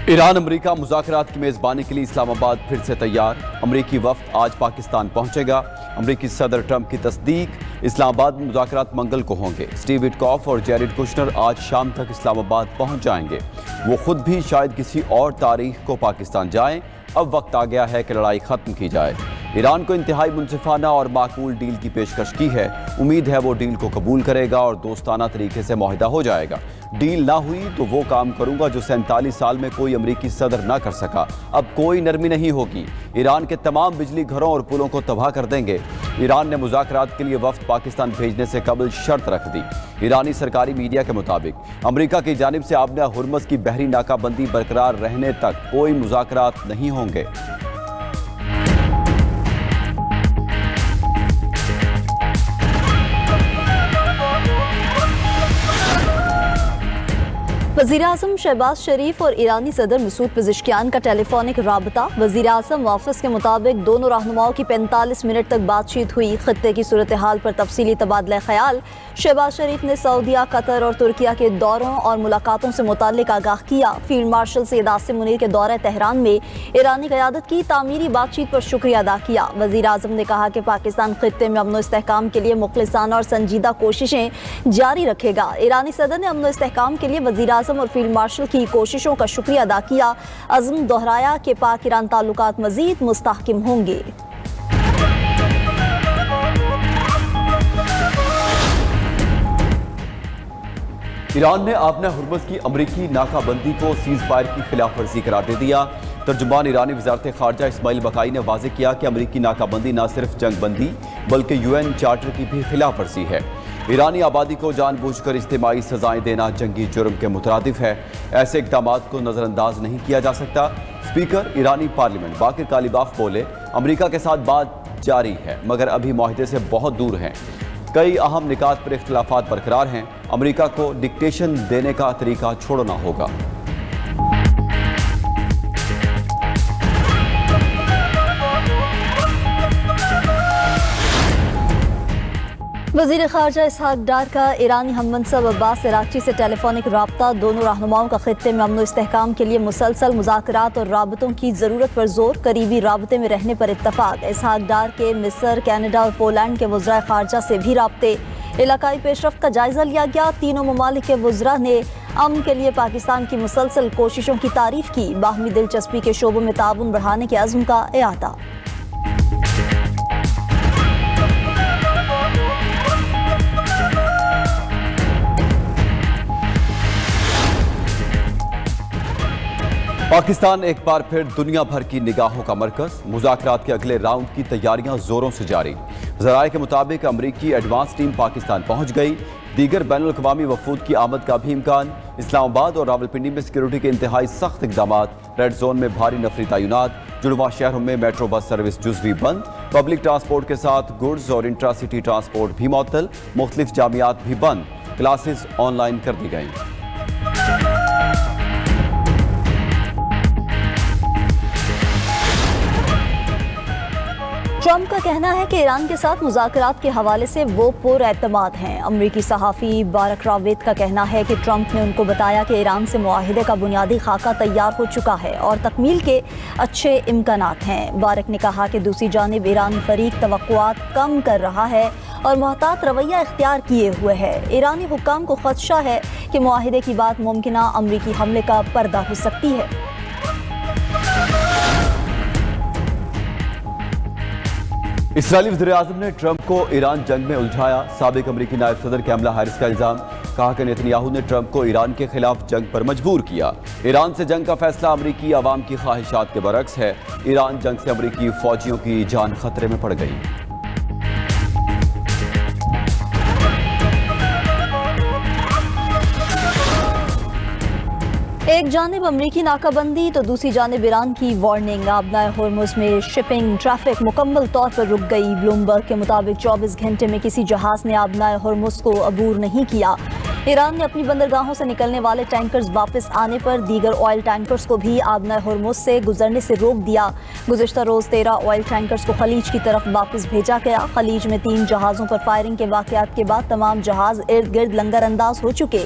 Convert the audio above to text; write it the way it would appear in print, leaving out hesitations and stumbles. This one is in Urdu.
ایران امریکہ مذاکرات کی میزبانی کے لیے اسلام آباد پھر سے تیار۔ امریکی وفد آج پاکستان پہنچے گا۔ امریکی صدر ٹرمپ کی تصدیق، اسلام آباد میں مذاکرات منگل کو ہوں گے۔ اسٹیو وٹکاف اور جیریڈ کوشنر آج شام تک اسلام آباد پہنچ جائیں گے۔ وہ خود بھی شاید کسی اور تاریخ کو پاکستان جائیں۔ اب وقت آ گیا ہے کہ لڑائی ختم کی جائے۔ ایران کو انتہائی منصفانہ اور معقول ڈیل کی پیشکش کی ہے۔ امید ہے وہ ڈیل کو قبول کرے گا اور دوستانہ طریقے سے معاہدہ ہو جائے گا۔ ڈیل نہ ہوئی تو وہ کام کروں گا جو 47 سال میں کوئی امریکی صدر نہ کر سکا۔ اب کوئی نرمی نہیں ہوگی۔ ایران کے تمام بجلی گھروں اور پلوں کو تباہ کر دیں گے۔ ایران نے مذاکرات کے لیے وفد پاکستان بھیجنے سے قبل شرط رکھ دی۔ ایرانی سرکاری میڈیا کے مطابق امریکہ کی جانب سے آبنہ ہرمز کی بحری ناکہ بندی برقرار رہنے تک کوئی مذاکرات نہیں ہوں گے۔ وزیراعظم شہباز شریف اور ایرانی صدر مسعود پزشکیان کا ٹیلی فونک رابطہ۔ وزیراعظم آفس کے مطابق دونوں رہنماؤں کی 45 منٹ تک بات چیت ہوئی۔ خطے کی صورتحال پر تفصیلی تبادلہ خیال۔ شہباز شریف نے سعودیہ، قطر اور ترکیہ کے دوروں اور ملاقاتوں سے متعلق آگاہ کیا۔ فیلڈ مارشل سید عاصم منیر کے دورہ تہران میں ایرانی قیادت کی تعمیری بات چیت پر شکریہ ادا کیا۔ وزیراعظم نے کہا کہ پاکستان خطے میں امن و استحکام کے لیے مخلصانہ اور سنجیدہ کوششیں جاری رکھے گا۔ ایرانی صدر نے امن و استحکام کے لیے وزیراعظم اور فیلڈ مارشل کی کوششوں کا شکریہ ادا کیا۔ عزم دہرایا کہ پاک ایران تعلقات مزید مستحکم ہوں گے۔ ایران نے آبنہ ہرمز کی امریکی ناکہ بندی کو سیز فائر کی خلاف ورزی قرار دے دیا۔ ترجمان ایرانی وزارت خارجہ اسماعیل بقائی نے واضح کیا کہ امریکی ناکہ بندی نہ صرف جنگ بندی بلکہ UN چارٹر کی بھی خلاف ورزی ہے۔ ایرانی آبادی کو جان بوجھ کر اجتماعی سزائیں دینا جنگی جرم کے مترادف ہے۔ ایسے اقدامات کو نظر انداز نہیں کیا جا سکتا۔ اسپیکر ایرانی پارلیمنٹ باقر کالیباف بولے، امریکہ کے ساتھ بات جاری ہے مگر ابھی معاہدے سے بہت دور ہیں۔ کئی اہم نکات پر اختلافات برقرار ہیں۔ امریکہ کو ڈکٹیشن دینے کا طریقہ چھوڑنا ہوگا۔ وزیر خارجہ اسحاق ڈار کا ایرانی ہم منصب عباس عراقچی سے ٹیلی فونک رابطہ۔ دونوں رہنماؤں کا خطے میں امن و استحکام کے لیے مسلسل مذاکرات اور رابطوں کی ضرورت پر زور، قریبی رابطے میں رہنے پر اتفاق۔ اسحاق ڈار کے مصر، کینیڈا اور پولینڈ کے وزرائے خارجہ سے بھی رابطے۔ علاقائی پیش رفت کا جائزہ لیا گیا۔ تینوں ممالک کے وزراء نے امن کے لیے پاکستان کی مسلسل کوششوں کی تعریف کی۔ باہمی دلچسپی کے شعبوں میں تعاون بڑھانے کے عزم کا اعادہ۔ پاکستان ایک بار پھر دنیا بھر کی نگاہوں کا مرکز۔ مذاکرات کے اگلے راؤنڈ کی تیاریاں زوروں سے جاری۔ ذرائع کے مطابق امریکی ایڈوانس ٹیم پاکستان پہنچ گئی۔ دیگر بین الاقوامی وفود کی آمد کا بھی امکان۔ اسلام آباد اور راولپنڈی میں سیکیورٹی کے انتہائی سخت اقدامات۔ ریڈ زون میں بھاری نفری تعینات۔ جڑواں شہروں میں میٹرو بس سروس جزوی بند۔ پبلک ٹرانسپورٹ کے ساتھ گڈز اور انٹرا سٹی ٹرانسپورٹ بھی معطل۔ مختلف جامعات بھی بند۔ کلاسز آن لائن کر دی گئیں۔ ٹرمپ کا کہنا ہے کہ ایران کے ساتھ مذاکرات کے حوالے سے وہ پر اعتماد ہیں۔ امریکی صحافی بارک راویت کا کہنا ہے کہ ٹرمپ نے ان کو بتایا کہ ایران سے معاہدے کا بنیادی خاکہ تیار ہو چکا ہے اور تکمیل کے اچھے امکانات ہیں۔ بارک نے کہا کہ دوسری جانب ایرانی فریق توقعات کم کر رہا ہے اور محتاط رویہ اختیار کیے ہوئے ہے۔ ایرانی حکام کو خدشہ ہے کہ معاہدے کی بات ممکنہ امریکی حملے کا پردہ ہو سکتی ہے۔ اسرائیلی وزیراعظم نے ٹرمپ کو ایران جنگ میں الجھایا۔ سابق امریکی نائب صدر کیملا ہیرس کا الزام۔ کہا کہ نیتنیاہو نے ٹرمپ کو ایران کے خلاف جنگ پر مجبور کیا۔ ایران سے جنگ کا فیصلہ امریکی عوام کی خواہشات کے برعکس ہے۔ ایران جنگ سے امریکی فوجیوں کی جان خطرے میں پڑ گئی۔ ایک جانب امریکی ناکہ بندی تو دوسری جانب ایران کی وارننگ۔ آبنہ ہرمز میں شپنگ ٹریفک مکمل طور پر رک گئی۔ بلومبرگ کے مطابق 24 گھنٹے میں کسی جہاز نے آبنہ ہرمز کو عبور نہیں کیا۔ ایران نے اپنی بندرگاہوں سے نکلنے والے ٹینکرز واپس آنے پر دیگر آئل ٹینکرز کو بھی آبنہ ہرمز سے گزرنے سے روک دیا۔ گزشتہ روز 13 آئل ٹینکرز کو خلیج کی طرف واپس بھیجا گیا۔ خلیج میں 3 جہازوں پر فائرنگ کے واقعات کے بعد تمام جہاز ارد گرد لنگر انداز ہو چکے۔